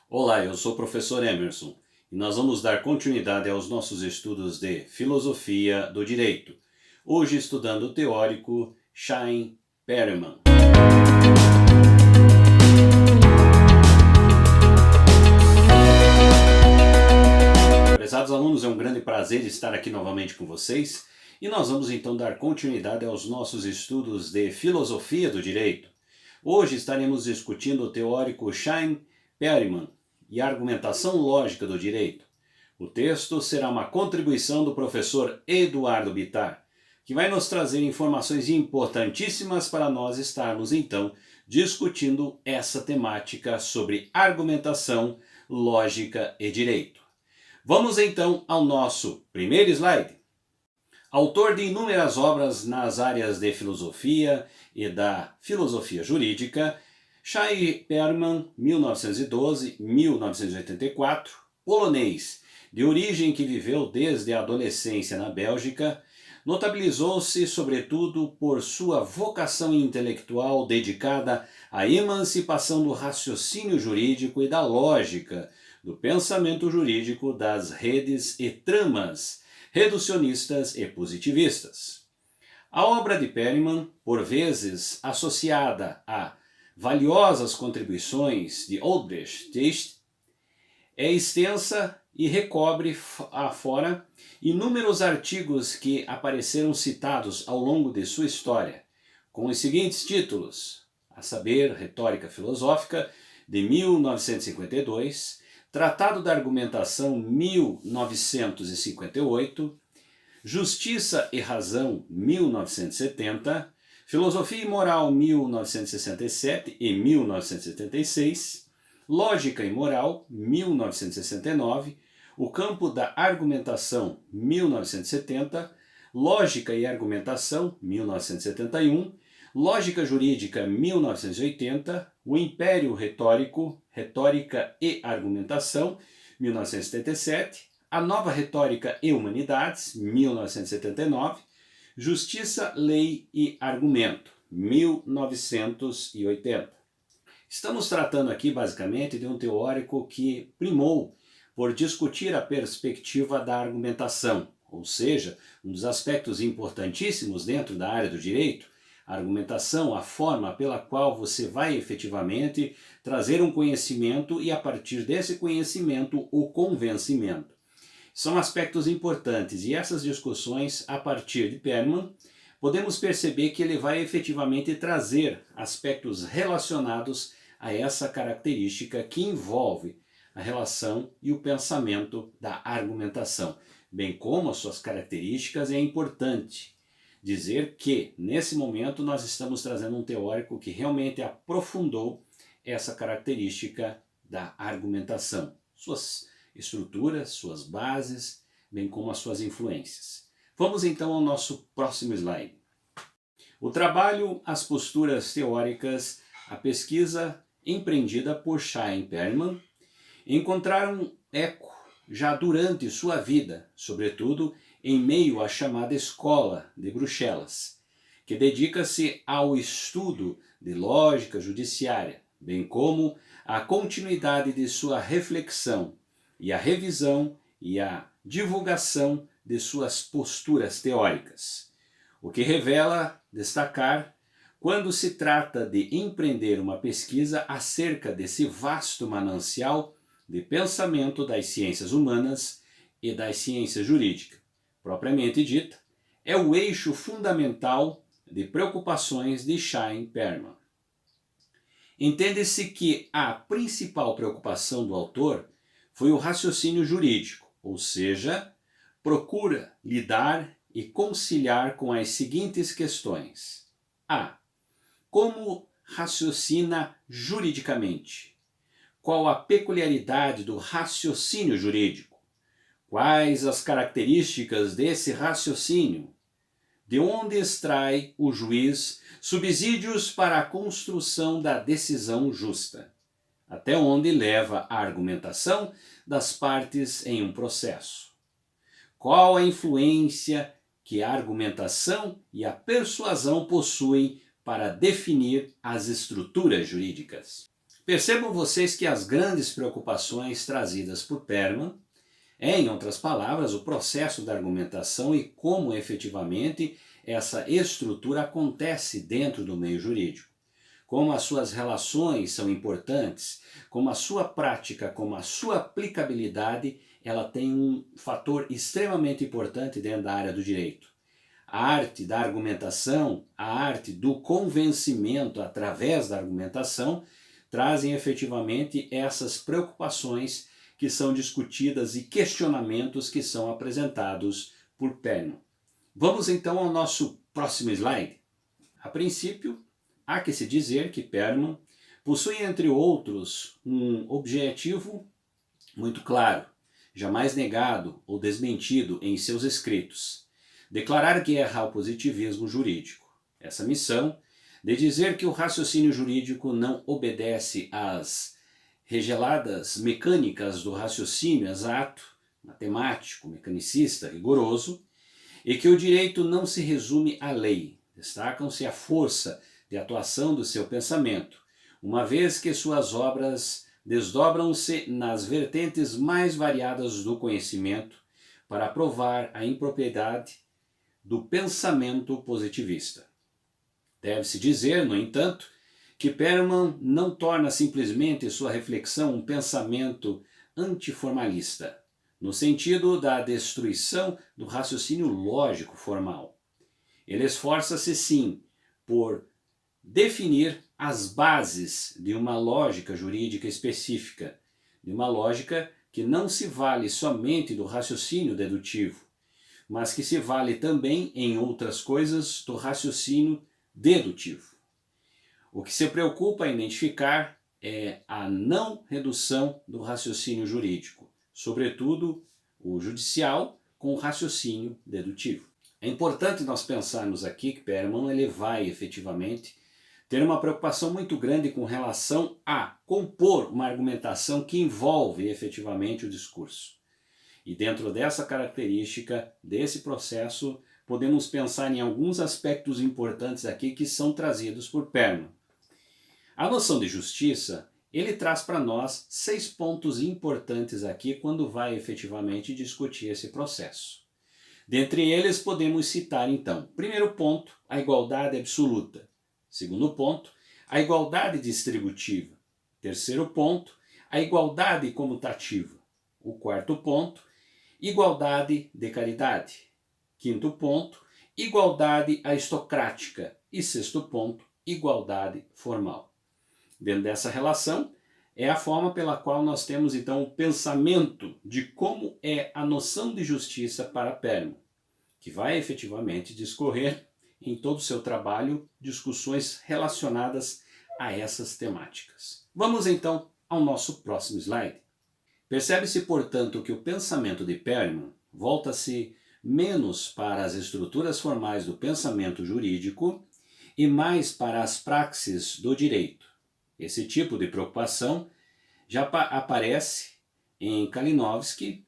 Olá, eu sou o professor Emerson e nós vamos dar continuidade aos nossos estudos de Filosofia do Direito, hoje estudando o teórico Chaim Perelman. Prezados alunos, é um grande prazer estar aqui novamente com vocês e nós vamos então dar continuidade aos nossos estudos de Filosofia do Direito. Hoje estaremos discutindo o teórico Chaim Perelman e a argumentação lógica do direito. O texto será uma contribuição do professor Eduardo Bittar, que vai nos trazer informações importantíssimas para nós estarmos então discutindo essa temática sobre argumentação, lógica e direito. Vamos então ao nosso primeiro slide. Autor de inúmeras obras nas áreas de filosofia e da filosofia jurídica, Chaim Perelman, 1912-1984, polonês, de origem que viveu desde a adolescência na Bélgica, notabilizou-se sobretudo por sua vocação intelectual dedicada à emancipação do raciocínio jurídico e da lógica, do pensamento jurídico das redes e tramas reducionistas e positivistas. A obra de Perelman, por vezes associada a valiosas contribuições de Albrecht Dürer, é extensa e recobre afora inúmeros artigos que apareceram citados ao longo de sua história, com os seguintes títulos: a saber, Retórica Filosófica, de 1952, Tratado da Argumentação, 1958, Justiça e Razão, 1970, Filosofia e Moral, 1967 e 1976, Lógica e Moral, 1969, O Campo da Argumentação, 1970, Lógica e Argumentação, 1971, Lógica Jurídica, 1980, O Império Retórico, Retórica e Argumentação, 1977, A Nova Retórica e Humanidades, 1979, Justiça, Lei e Argumento, 1980. Estamos tratando aqui basicamente de um teórico que primou por discutir a perspectiva da argumentação, ou seja, um dos aspectos importantíssimos dentro da área do direito, a argumentação, a forma pela qual você vai efetivamente trazer um conhecimento e a partir desse conhecimento o convencimento. São aspectos importantes e essas discussões, a partir de Perelman, podemos perceber que ele vai efetivamente trazer aspectos relacionados a essa característica que envolve a relação e o pensamento da argumentação, bem como as suas características. É importante dizer que, nesse momento, nós estamos trazendo um teórico que realmente aprofundou essa característica da argumentação, suas estruturas, suas bases, bem como as suas influências. Vamos então ao nosso próximo slide. O trabalho, as posturas teóricas, a pesquisa empreendida por Chaim Perelman encontraram eco já durante sua vida, sobretudo em meio à chamada Escola de Bruxelas, que dedica-se ao estudo de lógica judiciária, bem como à continuidade de sua reflexão e a revisão e a divulgação de suas posturas teóricas, o que revela destacar quando se trata de empreender uma pesquisa acerca desse vasto manancial de pensamento das ciências humanas e das ciências jurídicas, propriamente dita, é o eixo fundamental de preocupações de Chaim Perelman. Entende-se que a principal preocupação do autor foi o raciocínio jurídico, ou seja, procura lidar e conciliar com as seguintes questões. A. Como raciocina juridicamente? Qual a peculiaridade do raciocínio jurídico? Quais as características desse raciocínio? De onde extrai o juiz subsídios para a construção da decisão justa? Até onde leva a argumentação das partes em um processo? Qual a influência que a argumentação e a persuasão possuem para definir as estruturas jurídicas? Percebam vocês que as grandes preocupações trazidas por Perlman é, em outras palavras, o processo da argumentação e como efetivamente essa estrutura acontece dentro do meio jurídico. Como as suas relações são importantes, como a sua prática, como a sua aplicabilidade, ela tem um fator extremamente importante dentro da área do direito. A arte da argumentação, a arte do convencimento através da argumentação, trazem efetivamente essas preocupações que são discutidas e questionamentos que são apresentados por Perlman. Vamos então ao nosso próximo slide. A princípio, há que se dizer que Perlman possui, entre outros, um objetivo muito claro, jamais negado ou desmentido em seus escritos: declarar guerra ao positivismo jurídico. Essa missão de dizer que o raciocínio jurídico não obedece às regeladas mecânicas do raciocínio exato, matemático, mecanicista, rigoroso, e que o direito não se resume à lei. Destacam-se a força de atuação do seu pensamento, uma vez que suas obras desdobram-se nas vertentes mais variadas do conhecimento para provar a impropriedade do pensamento positivista. Deve-se dizer, no entanto, que Perlman não torna simplesmente sua reflexão um pensamento antiformalista, no sentido da destruição do raciocínio lógico formal. Ele esforça-se, sim, por definir as bases de uma lógica jurídica específica, de uma lógica que não se vale somente do raciocínio dedutivo, mas que se vale também, em outras coisas, do raciocínio dedutivo. O que se preocupa em identificar é a não redução do raciocínio jurídico, sobretudo o judicial, com o raciocínio dedutivo. É importante nós pensarmos aqui que Perlman ele vai efetivamente ter uma preocupação muito grande com relação a compor uma argumentação que envolve efetivamente o discurso. E dentro dessa característica, desse processo, podemos pensar em alguns aspectos importantes aqui que são trazidos por Perlman. A noção de justiça, ele traz para nós 6 pontos importantes aqui quando vai efetivamente discutir esse processo. Dentre eles podemos citar então, primeiro ponto, a igualdade absoluta. Segundo ponto, a igualdade distributiva. Terceiro ponto, a igualdade comutativa. O quarto ponto, igualdade de caridade. Quinto ponto, igualdade aristocrática. E sexto ponto, igualdade formal. Dentro dessa relação, é a forma pela qual nós temos então o pensamento de como é a noção de justiça para Perlman, que vai efetivamente discorrer em todo o seu trabalho discussões relacionadas a essas temáticas. Vamos então ao nosso próximo slide. Percebe-se, portanto, que o pensamento de Perlman volta-se menos para as estruturas formais do pensamento jurídico e mais para as praxes do direito. Esse tipo de preocupação já aparece em Kalinowski,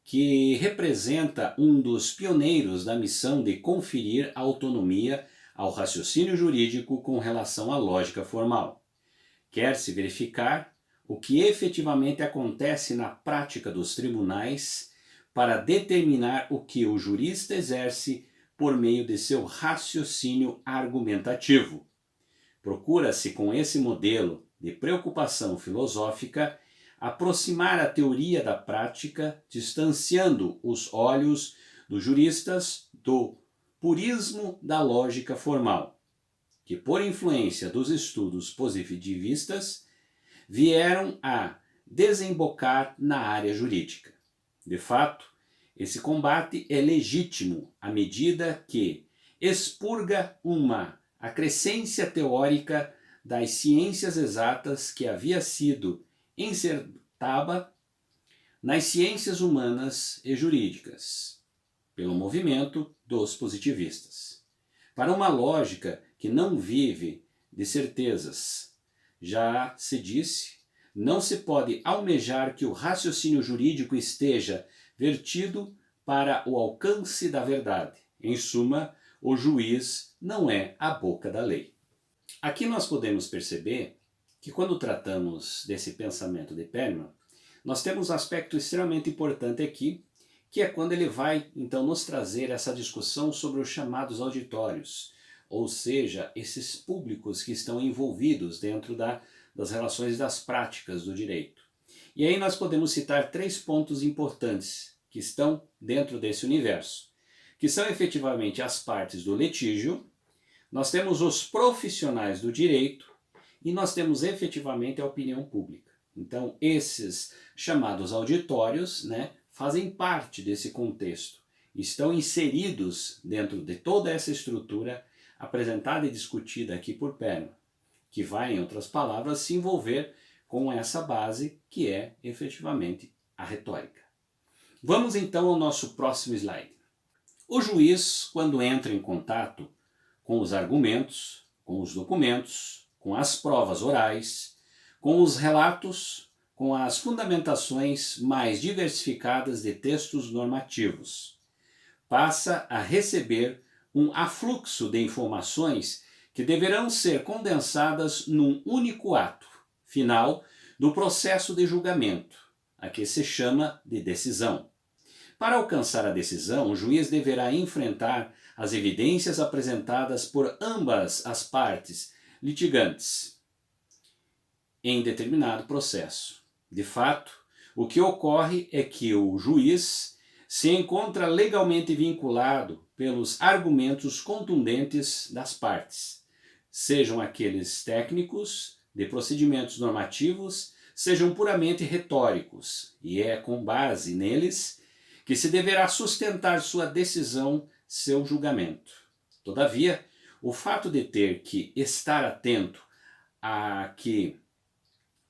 que representa um dos pioneiros da missão de conferir autonomia ao raciocínio jurídico com relação à lógica formal. Quer-se verificar o que efetivamente acontece na prática dos tribunais para determinar o que o jurista exerce por meio de seu raciocínio argumentativo. Procura-se, com esse modelo de preocupação filosófica, aproximar a teoria da prática, distanciando os olhos dos juristas do purismo da lógica formal, que por influência dos estudos positivistas vieram a desembocar na área jurídica. De fato, esse combate é legítimo à medida que expurga uma acrescência teórica das ciências exatas que havia sido insertada nas ciências humanas e jurídicas, pelo movimento dos positivistas. Para uma lógica que não vive de certezas, já se disse, não se pode almejar que o raciocínio jurídico esteja vertido para o alcance da verdade. Em suma, o juiz não é a boca da lei. Aqui nós podemos perceber que quando tratamos desse pensamento de Perlman, nós temos um aspecto extremamente importante aqui, que é quando ele vai então nos trazer essa discussão sobre os chamados auditórios, ou seja, esses públicos que estão envolvidos dentro das relações das práticas do direito. E aí nós podemos citar 3 pontos importantes que estão dentro desse universo, que são efetivamente as partes do litígio, nós temos os profissionais do direito e nós temos efetivamente a opinião pública. Então esses chamados auditórios, né, fazem parte desse contexto, estão inseridos dentro de toda essa estrutura apresentada e discutida aqui por Perlman, que vai, em outras palavras, se envolver com essa base que é efetivamente a retórica. Vamos então ao nosso próximo slide. O juiz, quando entra em contato com os argumentos, com os documentos, com as provas orais, com os relatos, com as fundamentações mais diversificadas de textos normativos, passa a receber um afluxo de informações que deverão ser condensadas num único ato final do processo de julgamento, a que se chama de decisão. Para alcançar a decisão, o juiz deverá enfrentar as evidências apresentadas por ambas as partes litigantes em determinado processo. De fato, o que ocorre é que o juiz se encontra legalmente vinculado pelos argumentos contundentes das partes, sejam aqueles técnicos, de procedimentos normativos, sejam puramente retóricos, e é com base neles que se deverá sustentar sua decisão, seu julgamento. Todavia, o fato de ter que estar atento a que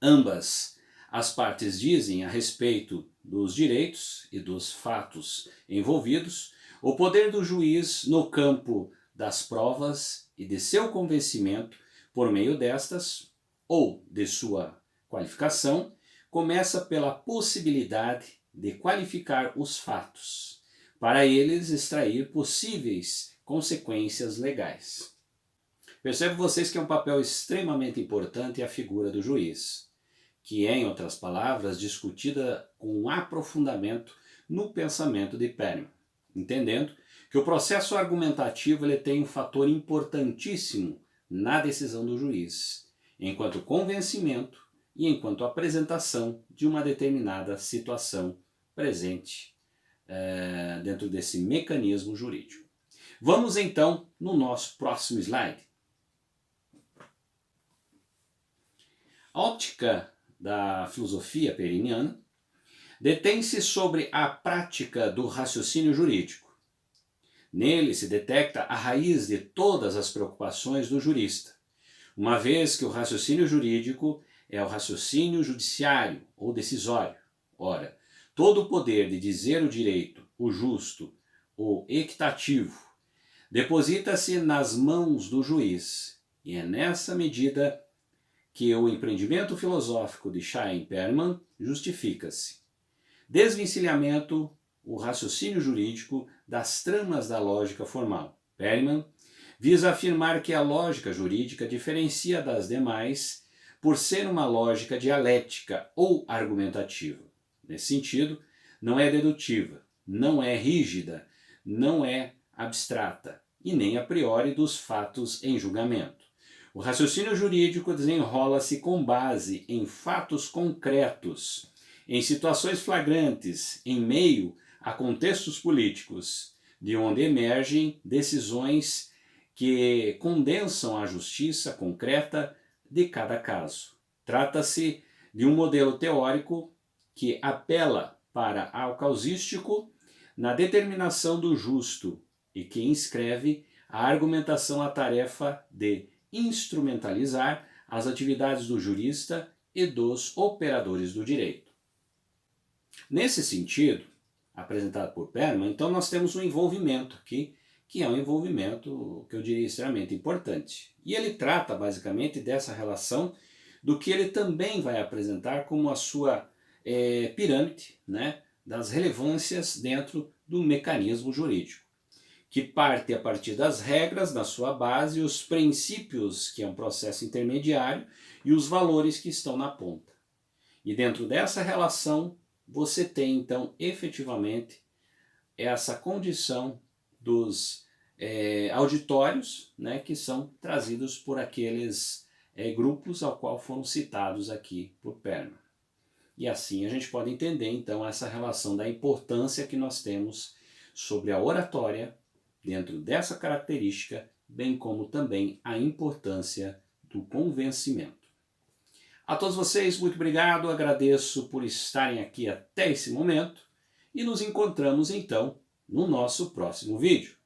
ambas as partes dizem a respeito dos direitos e dos fatos envolvidos, o poder do juiz no campo das provas e de seu convencimento por meio destas, ou de sua qualificação, começa pela possibilidade de qualificar os fatos, para eles extrair possíveis consequências legais. Percebem vocês que é um papel extremamente importante a figura do juiz, que é, em outras palavras, discutida com um aprofundamento no pensamento de Perlman, entendendo que o processo argumentativo ele tem um fator importantíssimo na decisão do juiz, enquanto convencimento e enquanto apresentação de uma determinada situação presente dentro desse mecanismo jurídico. Vamos então no nosso próximo slide. A óptica da filosofia periniana detém-se sobre a prática do raciocínio jurídico. Nele se detecta a raiz de todas as preocupações do jurista, uma vez que o raciocínio jurídico é o raciocínio judiciário ou decisório. Ora, todo o poder de dizer o direito, o justo, o equitativo, deposita-se nas mãos do juiz, e é nessa medida que o empreendimento filosófico de Chaim-Perlman justifica-se. Desvencilhamento, o raciocínio jurídico das tramas da lógica formal. Perlman visa afirmar que a lógica jurídica diferencia das demais por ser uma lógica dialética ou argumentativa. Nesse sentido, não é dedutiva, não é rígida, não é abstrata e nem a priori dos fatos em julgamento. O raciocínio jurídico desenrola-se com base em fatos concretos, em situações flagrantes, em meio a contextos políticos, de onde emergem decisões que condensam a justiça concreta de cada caso. Trata-se de um modelo teórico que apela para o causístico na determinação do justo e que inscreve a argumentação à tarefa de instrumentalizar as atividades do jurista e dos operadores do direito. Nesse sentido, apresentado por Perlman, então nós temos um envolvimento aqui, que é um envolvimento que eu diria extremamente importante. E ele trata basicamente dessa relação do que ele também vai apresentar como a sua pirâmide, né, das relevâncias dentro do mecanismo jurídico, que parte a partir das regras na sua base, os princípios, que é um processo intermediário, e os valores que estão na ponta. E dentro dessa relação, você tem então efetivamente essa condição dos auditórios, né, que são trazidos por aqueles grupos ao qual foram citados aqui por Perman. E assim a gente pode entender então essa relação da importância que nós temos sobre a oratória dentro dessa característica, bem como também a importância do convencimento. A todos vocês, muito obrigado, agradeço por estarem aqui até esse momento e nos encontramos então no nosso próximo vídeo.